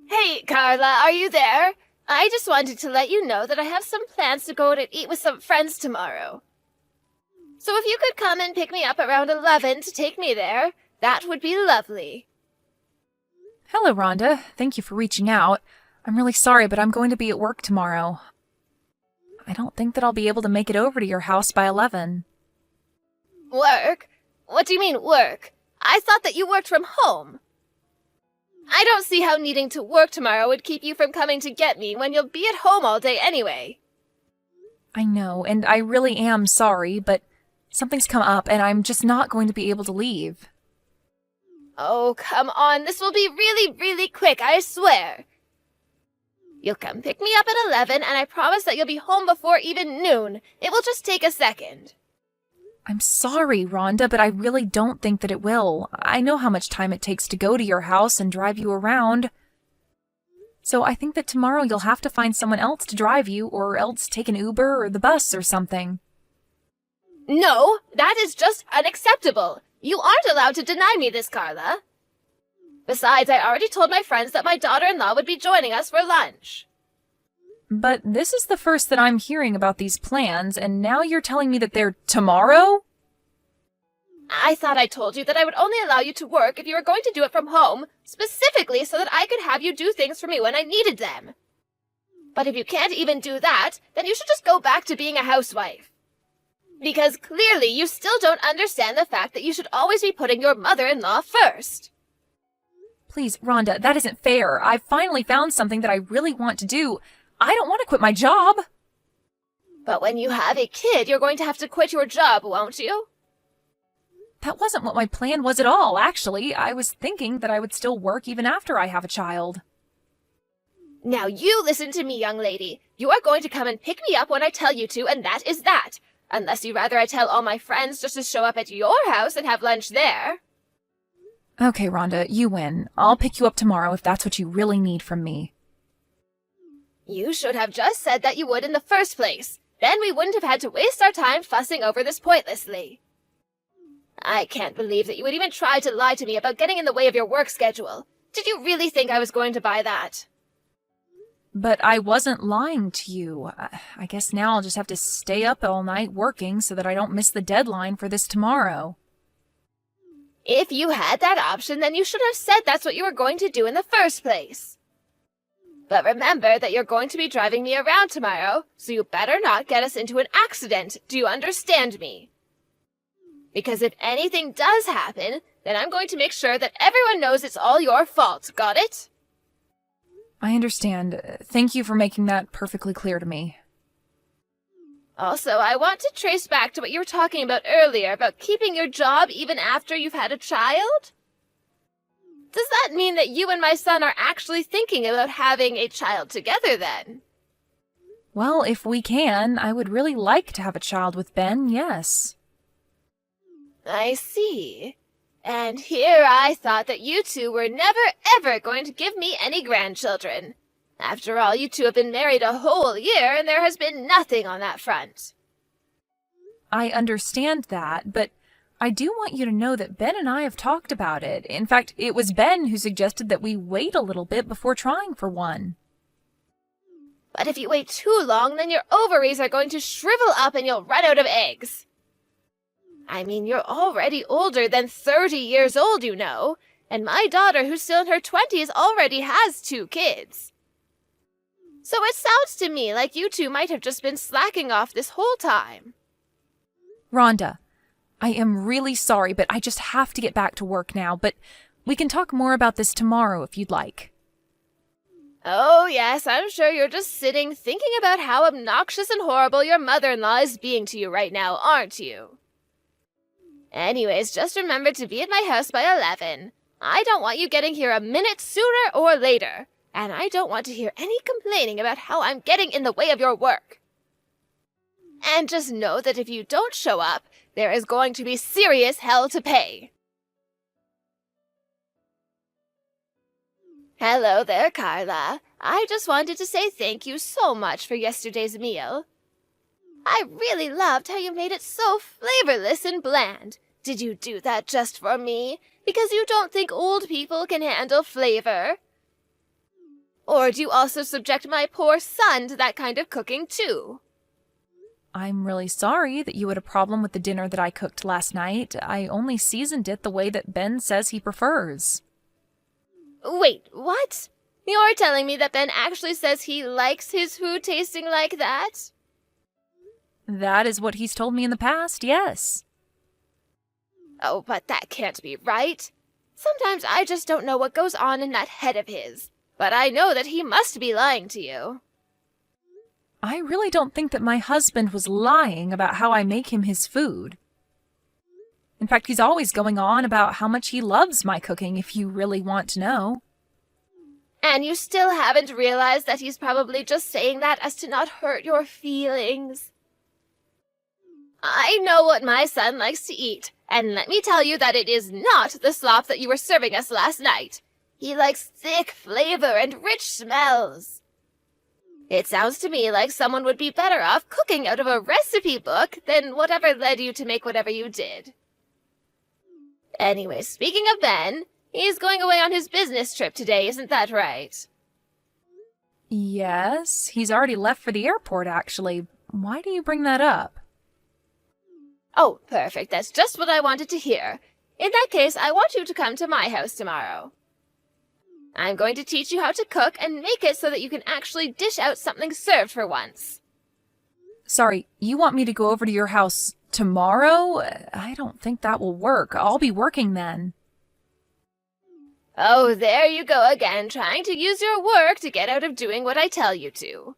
Hey, Carla, are you there? I just wanted to let you know that I have some plans to go out and eat with some friends tomorrow. So if you could come and pick me up around 11 to take me there, that would be lovely. Hello, Rhonda. Thank you for reaching out. I'm really sorry, but I'm going to be at work tomorrow. I don't think that I'll be able to make it over to your house by 11. Work? What do you mean, work? I thought that you worked from home. I don't see how needing to work tomorrow would keep you from coming to get me when you'll be at home all day anyway. I know, and I really am sorry, but something's come up and I'm just not going to be able to leave. Oh, come on. This will be really, really quick, I swear. You'll come pick me up at 11, and I promise that you'll be home before even noon. It will just take a second. I'm sorry, Rhonda, but I really don't think that it will. I know how much time it takes to go to your house and drive you around. So I think that tomorrow you'll have to find someone else to drive you, or else take an Uber or the bus or something. No, that is just unacceptable. You aren't allowed to deny me this, Carla. Besides, I already told my friends that my daughter-in-law would be joining us for lunch. But this is the first that I'm hearing about these plans, and now you're telling me that they're tomorrow? I thought I told you that I would only allow you to work if you were going to do it from home, specifically so that I could have you do things for me when I needed them. But if you can't even do that, then you should just go back to being a housewife. Because clearly you still don't understand the fact that you should always be putting your mother-in-law first. Please, Rhonda, that isn't fair. I've finally found something that I really want to do. I don't want to quit my job. But when you have a kid, you're going to have to quit your job, won't you? That wasn't what my plan was at all, actually. I was thinking that I would still work even after I have a child. Now you listen to me, young lady. You are going to come and pick me up when I tell you to, and that is that. Unless you rather I tell all my friends just to show up at your house and have lunch there. Okay, Rhonda, you win. I'll pick you up tomorrow if that's what you really need from me. You should have just said that you would in the first place. Then we wouldn't have had to waste our time fussing over this pointlessly. I can't believe that you would even try to lie to me about getting in the way of your work schedule. Did you really think I was going to buy that? But I wasn't lying to you. I guess now I'll just have to stay up all night working so that I don't miss the deadline for this tomorrow. If you had that option, then you should have said that's what you were going to do in the first place. But remember that you're going to be driving me around tomorrow, so you better not get us into an accident. Do you understand me? Because if anything does happen, then I'm going to make sure that everyone knows it's all your fault. Got it? I understand. Thank you for making that perfectly clear to me. Also, I want to trace back to what you were talking about earlier about keeping your job even after you've had a child. Does that mean that you and my son are actually thinking about having a child together then? Well, if we can, I would really like to have a child with Ben, yes. I see. And here I thought that you two were never ever going to give me any grandchildren. After all, you two have been married a whole year, and there has been nothing on that front. I understand that, but I do want you to know that Ben and I have talked about it. In fact, it was Ben who suggested that we wait a little bit before trying for one. But if you wait too long, then your ovaries are going to shrivel up and you'll run out of eggs. I mean, you're already older than 30 years old, you know, and my daughter, who's still in her 20s, already has 2 kids. So it sounds to me like you two might have just been slacking off this whole time. Rhonda, I am really sorry, but I just have to get back to work now, but we can talk more about this tomorrow if you'd like. Oh, yes, I'm sure you're just sitting thinking about how obnoxious and horrible your mother-in-law is being to you right now, aren't you? Anyways, just remember to be at my house by 11. I don't want you getting here a minute sooner or later. And I don't want to hear any complaining about how I'm getting in the way of your work. And just know that if you don't show up, there is going to be serious hell to pay. Hello there, Carla. I just wanted to say thank you so much for yesterday's meal. I really loved how you made it so flavorless and bland. Did you do that just for me? Because you don't think old people can handle flavor? Or do you also subject my poor son to that kind of cooking too? I'm really sorry that you had a problem with the dinner that I cooked last night. I only seasoned it the way that Ben says he prefers. Wait, what? You're telling me that Ben actually says he likes his food tasting like that? That is what he's told me in the past, yes. Oh, but that can't be right. Sometimes I just don't know what goes on in that head of his. But I know that he must be lying to you. I really don't think that my husband was lying about how I make him his food. In fact, he's always going on about how much he loves my cooking, if you really want to know. And you still haven't realized that he's probably just saying that as to not hurt your feelings. I know what my son likes to eat, and let me tell you that it is not the slop that you were serving us last night. He likes thick flavor and rich smells. It sounds to me like someone would be better off cooking out of a recipe book than whatever led you to make whatever you did. Anyway, speaking of Ben, he's going away on his business trip today, isn't that right? Yes, he's already left for the airport, actually. Why do you bring that up? Oh, perfect. That's just what I wanted to hear. In that case, I want you to come to my house tomorrow. I'm going to teach you how to cook and make it so that you can actually dish out something served for once. Sorry, you want me to go over to your house tomorrow? I don't think that will work. I'll be working then. Oh, there you go again, trying to use your work to get out of doing what I tell you to.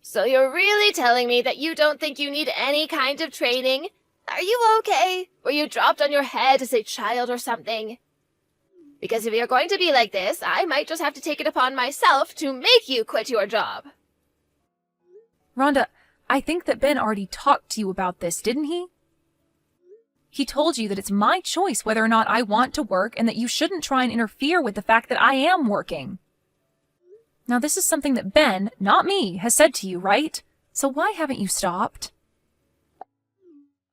So you're really telling me that you don't think you need any kind of training? Are you okay? Were you dropped on your head as a child or something? Because if you're going to be like this, I might just have to take it upon myself to make you quit your job. Rhonda, I think that Ben already talked to you about this, didn't he? He told you that it's my choice whether or not I want to work and that you shouldn't try and interfere with the fact that I am working. Now, this is something that Ben, not me, has said to you, right? So why haven't you stopped?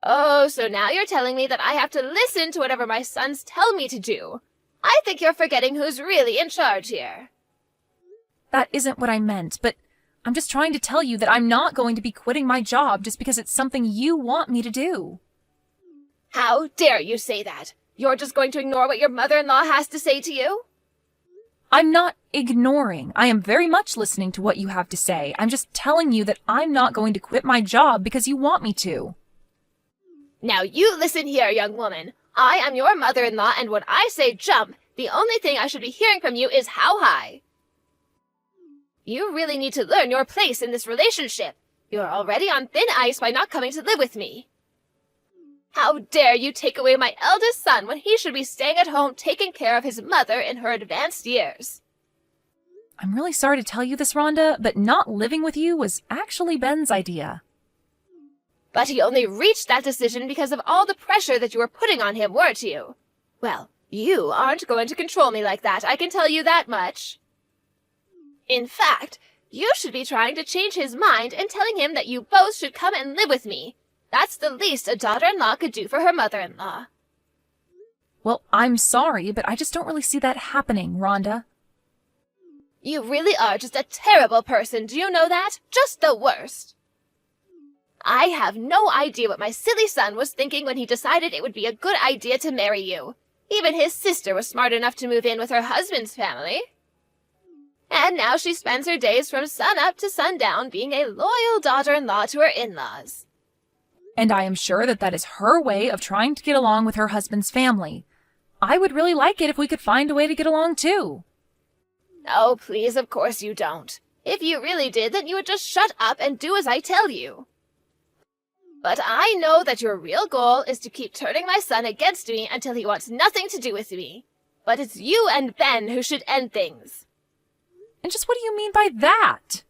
Oh, so now you're telling me that I have to listen to whatever my sons tell me to do. I think you're forgetting who's really in charge here. That isn't what I meant, but I'm just trying to tell you that I'm not going to be quitting my job just because it's something you want me to do. How dare you say that? You're just going to ignore what your mother-in-law has to say to you? I'm not ignoring. I am very much listening to what you have to say. I'm just telling you that I'm not going to quit my job because you want me to. Now you listen here, young woman. I am your mother-in-law, and when I say jump, the only thing I should be hearing from you is how high. You really need to learn your place in this relationship. You're already on thin ice by not coming to live with me. How dare you take away my eldest son when he should be staying at home taking care of his mother in her advanced years? I'm really sorry to tell you this, Rhonda, but not living with you was actually Ben's idea. But he only reached that decision because of all the pressure that you were putting on him, weren't you? Well, you aren't going to control me like that, I can tell you that much. In fact, you should be trying to change his mind and telling him that you both should come and live with me. That's the least a daughter-in-law could do for her mother-in-law. Well, I'm sorry, but I just don't really see that happening, Rhonda. You really are just a terrible person, do you know that? Just the worst. I have no idea what my silly son was thinking when he decided it would be a good idea to marry you. Even his sister was smart enough to move in with her husband's family. And now she spends her days from sun-up to sundown being a loyal daughter-in-law to her in-laws. And I am sure that that is her way of trying to get along with her husband's family. I would really like it if we could find a way to get along too. Oh, please, of course you don't. If you really did, then you would just shut up and do as I tell you. But I know that your real goal is to keep turning my son against me until he wants nothing to do with me. But it's you and Ben who should end things. And just what do you mean by that?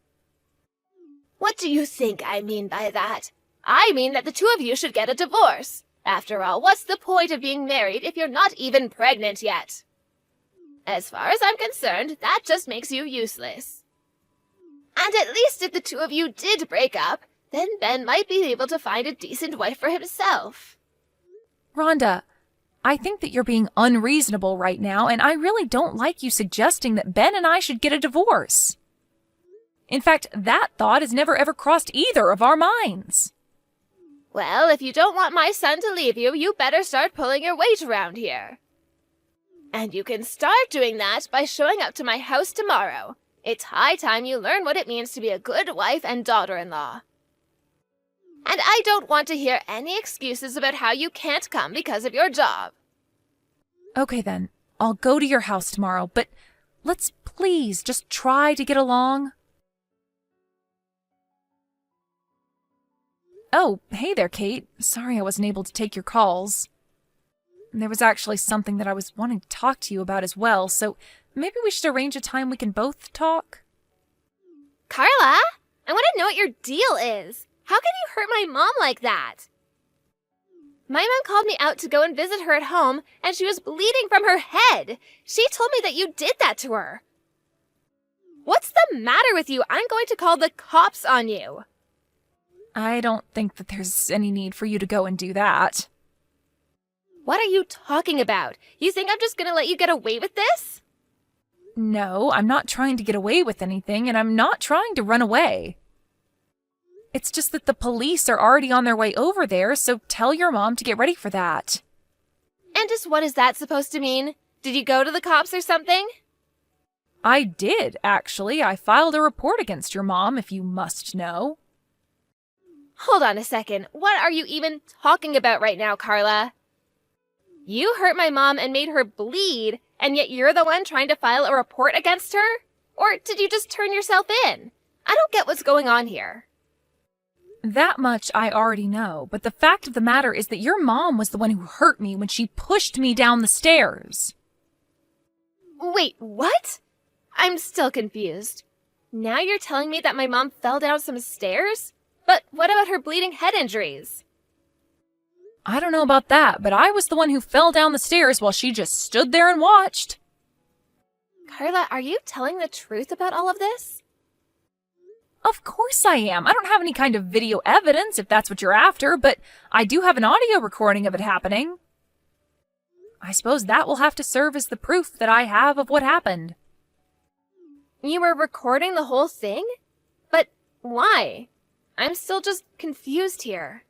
What do you think I mean by that? I mean that the two of you should get a divorce. After all, what's the point of being married if you're not even pregnant yet? As far as I'm concerned, that just makes you useless. And at least if the two of you did break up, then Ben might be able to find a decent wife for himself. Rhonda, I think that you're being unreasonable right now, and I really don't like you suggesting that Ben and I should get a divorce. In fact, that thought has never ever crossed either of our minds. Well, if you don't want my son to leave you, you better start pulling your weight around here. And you can start doing that by showing up to my house tomorrow. It's high time you learn what it means to be a good wife and daughter-in-law. And I don't want to hear any excuses about how you can't come because of your job. Okay then, I'll go to your house tomorrow, but let's please just try to get along. Oh, hey there, Kate. Sorry I wasn't able to take your calls. There was actually something that I was wanting to talk to you about as well, so maybe we should arrange a time we can both talk. Carla, I want to know what your deal is. How can you hurt my mom like that? My mom called me out to go and visit her at home, and she was bleeding from her head. She told me that you did that to her. What's the matter with you? I'm going to call the cops on you. I don't think that there's any need for you to go and do that. What are you talking about? You think I'm just going to let you get away with this? No, I'm not trying to get away with anything, and I'm not trying to run away. It's just that the police are already on their way over there, so tell your mom to get ready for that. And just what is that supposed to mean? Did you go to the cops or something? I did, actually. I filed a report against your mom, if you must know. Hold on a second. What are you even talking about right now, Carla? You hurt my mom and made her bleed, and yet you're the one trying to file a report against her? Or did you just turn yourself in? I don't get what's going on here. That much I already know, but the fact of the matter is that your mom was the one who hurt me when she pushed me down the stairs. Wait, what? I'm still confused. Now you're telling me that my mom fell down some stairs? But what about her bleeding head injuries? I don't know about that, but I was the one who fell down the stairs while she just stood there and watched. Carla, are you telling the truth about all of this? Of course I am. I don't have any kind of video evidence, if that's what you're after, but I do have an audio recording of it happening. I suppose that will have to serve as the proof that I have of what happened. You were recording the whole thing? But why? I'm still just confused here.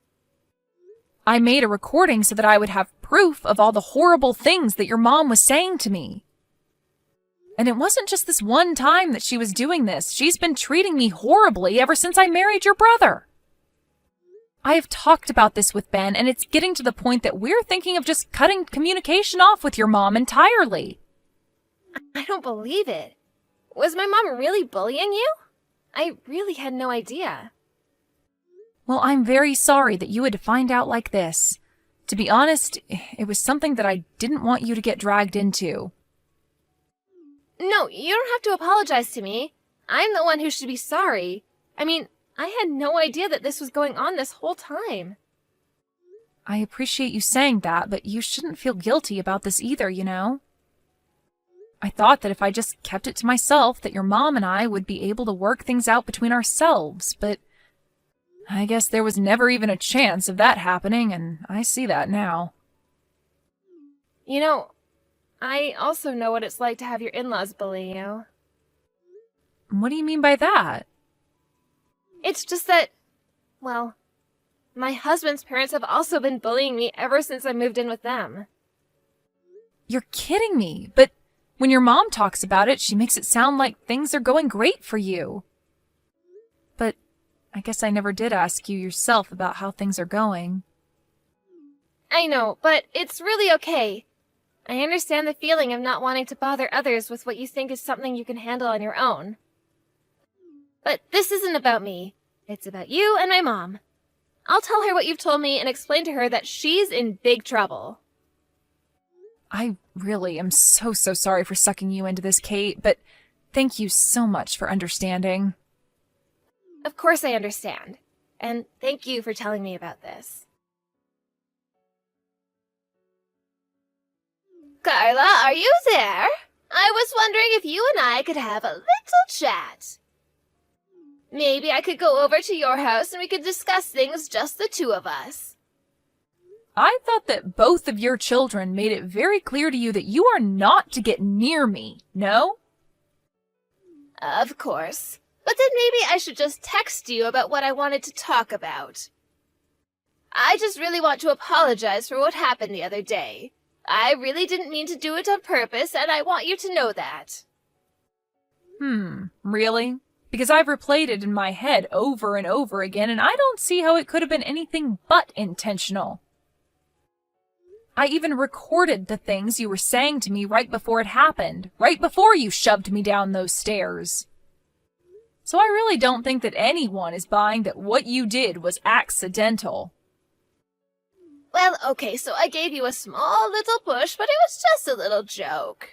I made a recording so that I would have proof of all the horrible things that your mom was saying to me. And it wasn't just this one time that she was doing this. She's been treating me horribly ever since I married your brother. I have talked about this with Ben, and it's getting to the point that we're thinking of just cutting communication off with your mom entirely. I don't believe it. Was my mom really bullying you? I really had no idea. Well, I'm very sorry that you had to find out like this. To be honest, it was something that I didn't want you to get dragged into. No, you don't have to apologize to me. I'm the one who should be sorry. I mean, I had no idea that this was going on this whole time. I appreciate you saying that, but you shouldn't feel guilty about this either, you know? I thought that if I just kept it to myself, that your mom and I would be able to work things out between ourselves, but I guess there was never even a chance of that happening, and I see that now. You know, I also know what it's like to have your in-laws bully you. What do you mean by that? It's just that, well, my husband's parents have also been bullying me ever since I moved in with them. You're kidding me, but when your mom talks about it, she makes it sound like things are going great for you. But I guess I never did ask you yourself about how things are going. I know, but it's really okay. I understand the feeling of not wanting to bother others with what you think is something you can handle on your own. But this isn't about me. It's about you and my mom. I'll tell her what you've told me and explain to her that she's in big trouble. I really am so sorry for sucking you into this, Kate, but thank you so much for understanding. Of course I understand. And thank you for telling me about this. Carla, are you there? I was wondering if you and I could have a little chat. Maybe I could go over to your house and we could discuss things just the two of us. I thought that both of your children made it very clear to you that you are not to get near me, no? Of course. But then maybe I should just text you about what I wanted to talk about. I just really want to apologize for what happened the other day. I really didn't mean to do it on purpose, and I want you to know that. Really? Because I've replayed it in my head over and over again, and I don't see how it could have been anything but intentional. I even recorded the things you were saying to me right before it happened, right before you shoved me down those stairs. So I really don't think that anyone is buying that what you did was accidental. Well, okay, so I gave you a small little push, but it was just a little joke.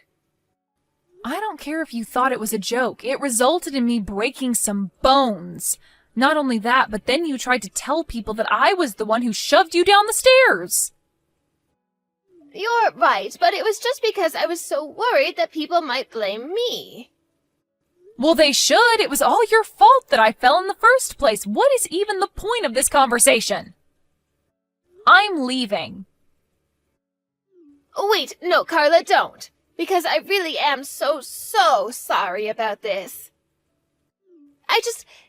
I don't care if you thought it was a joke. It resulted in me breaking some bones. Not only that, but then you tried to tell people that I was the one who shoved you down the stairs. You're right, but it was just because I was so worried that people might blame me. Well, they should. It was all your fault that I fell in the first place. What is even the point of this conversation? I'm leaving. Oh, wait, no, Carla, don't. Because I really am so sorry about this.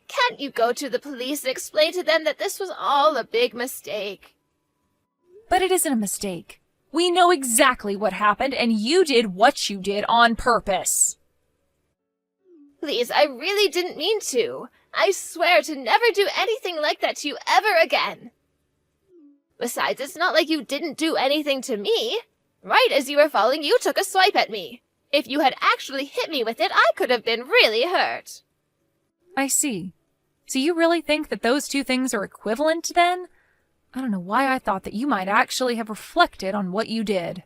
Can't you go to the police and explain to them that this was all a big mistake? But it isn't a mistake. We know exactly what happened, and you did what you did on purpose. Please, I really didn't mean to. I swear to never do anything like that to you ever again. Besides, it's not like you didn't do anything to me. Right as you were falling, you took a swipe at me. If you had actually hit me with it, I could have been really hurt. I see. So you really think that those two things are equivalent, then? I don't know why I thought that you might actually have reflected on what you did.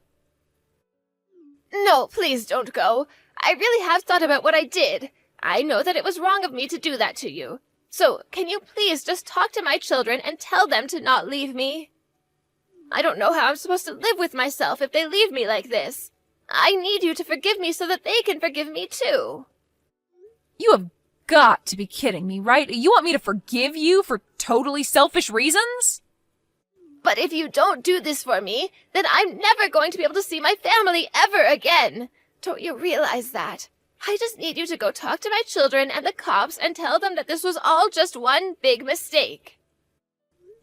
No, please don't go. I really have thought about what I did. I know that it was wrong of me to do that to you. So, can you please just talk to my children and tell them to not leave me? I don't know how I'm supposed to live with myself if they leave me like this. I need you to forgive me so that they can forgive me too. You have got to be kidding me, right? You want me to forgive you for totally selfish reasons? But if you don't do this for me, then I'm never going to be able to see my family ever again. Don't you realize that? I just need you to go talk to my children and the cops and tell them that this was all just one big mistake.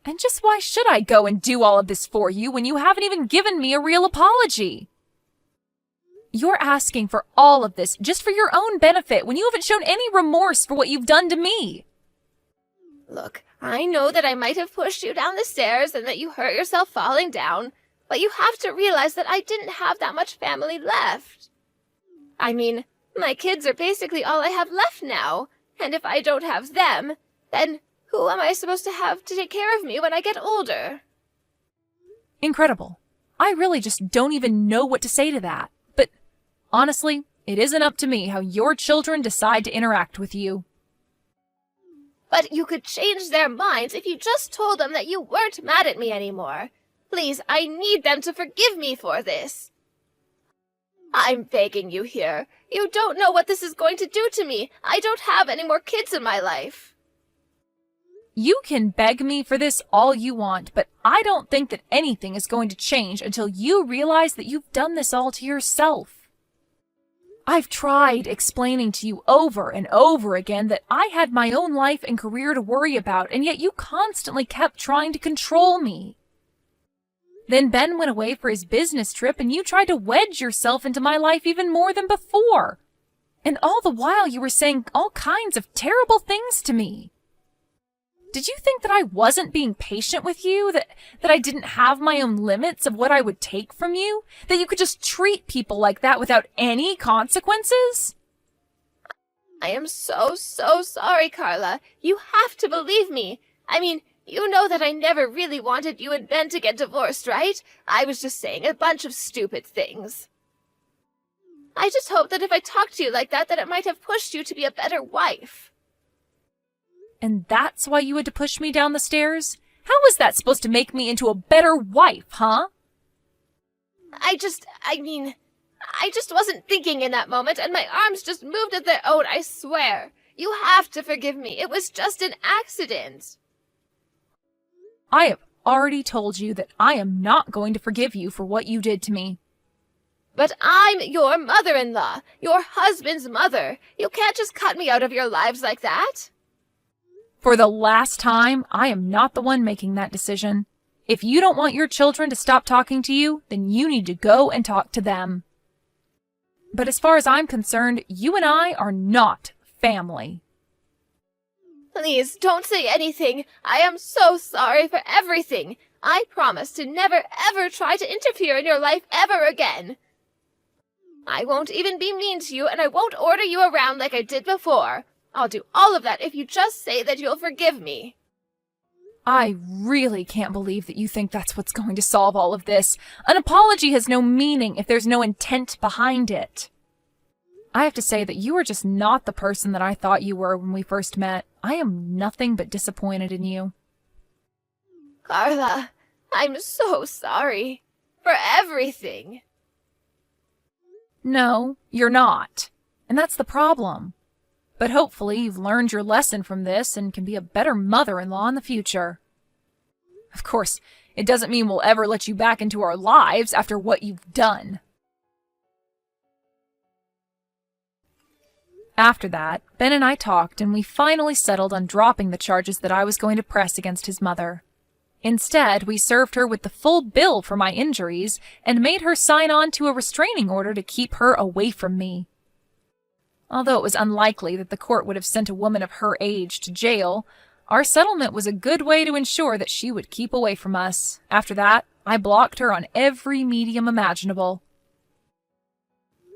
And just why should I go and do all of this for you when you haven't even given me a real apology? You're asking for all of this just for your own benefit when you haven't shown any remorse for what you've done to me. Look, I know that I might have pushed you down the stairs and that you hurt yourself falling down, but you have to realize that I didn't have that much family left. I mean, my kids are basically all I have left now, and if I don't have them, then who am I supposed to have to take care of me when I get older? Incredible. I really just don't even know what to say to that. But honestly, it isn't up to me how your children decide to interact with you. But you could change their minds if you just told them that you weren't mad at me anymore. Please, I need them to forgive me for this. I'm begging you here. You don't know what this is going to do to me. I don't have any more kids in my life. You can beg me for this all you want, but I don't think that anything is going to change until you realize that you've done this all to yourself. I've tried explaining to you over and over again that I had my own life and career to worry about, and yet you constantly kept trying to control me. Then Ben went away for his business trip, and you tried to wedge yourself into my life even more than before. And all the while you were saying all kinds of terrible things to me. Did you think that I wasn't being patient with you? That I didn't have my own limits of what I would take from you? That you could just treat people like that without any consequences? I am so sorry, Carla. You have to believe me. I mean, you know that I never really wanted you and Ben to get divorced, right? I was just saying a bunch of stupid things. I just hoped that if I talked to you like that it might have pushed you to be a better wife. And that's why you had to push me down the stairs? How was that supposed to make me into a better wife, huh? I just wasn't thinking in that moment, and my arms just moved of their own, I swear. You have to forgive me. It was just an accident. I have already told you that I am not going to forgive you for what you did to me. But I'm your mother-in-law, your husband's mother. You can't just cut me out of your lives like that. For the last time, I am not the one making that decision. If you don't want your children to stop talking to you, then you need to go and talk to them. But as far as I'm concerned, you and I are not family. Please, don't say anything. I am so sorry for everything. I promise to never ever try to interfere in your life ever again. I won't even be mean to you, and I won't order you around like I did before. I'll do all of that if you just say that you'll forgive me. I really can't believe that you think that's what's going to solve all of this. An apology has no meaning if there's no intent behind it. I have to say that you are just not the person that I thought you were when we first met. I am nothing but disappointed in you. Carla, I'm so sorry for everything. No, you're not. And that's the problem. But hopefully you've learned your lesson from this and can be a better mother-in-law in the future. Of course, it doesn't mean we'll ever let you back into our lives after what you've done. After that, Ben and I talked, and we finally settled on dropping the charges that I was going to press against his mother. Instead, we served her with the full bill for my injuries and made her sign on to a restraining order to keep her away from me. Although it was unlikely that the court would have sent a woman of her age to jail, our settlement was a good way to ensure that she would keep away from us. After that, I blocked her on every medium imaginable.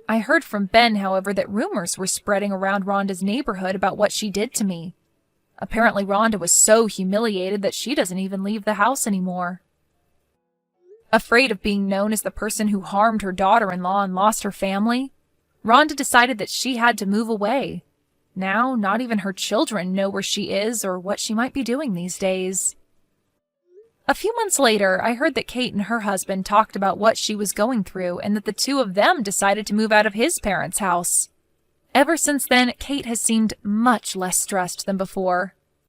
I heard from Ben, however, that rumors were spreading around Rhonda's neighborhood about what she did to me. Apparently Rhonda was so humiliated that she doesn't even leave the house anymore. Afraid of being known as the person who harmed her daughter-in-law and lost her family, Rhonda decided that she had to move away. Now, not even her children know where she is or what she might be doing these days. A few months later, I heard that Kate and her husband talked about what she was going through and that the two of them decided to move out of his parents' house. Ever since then, Kate has seemed much less stressed than before.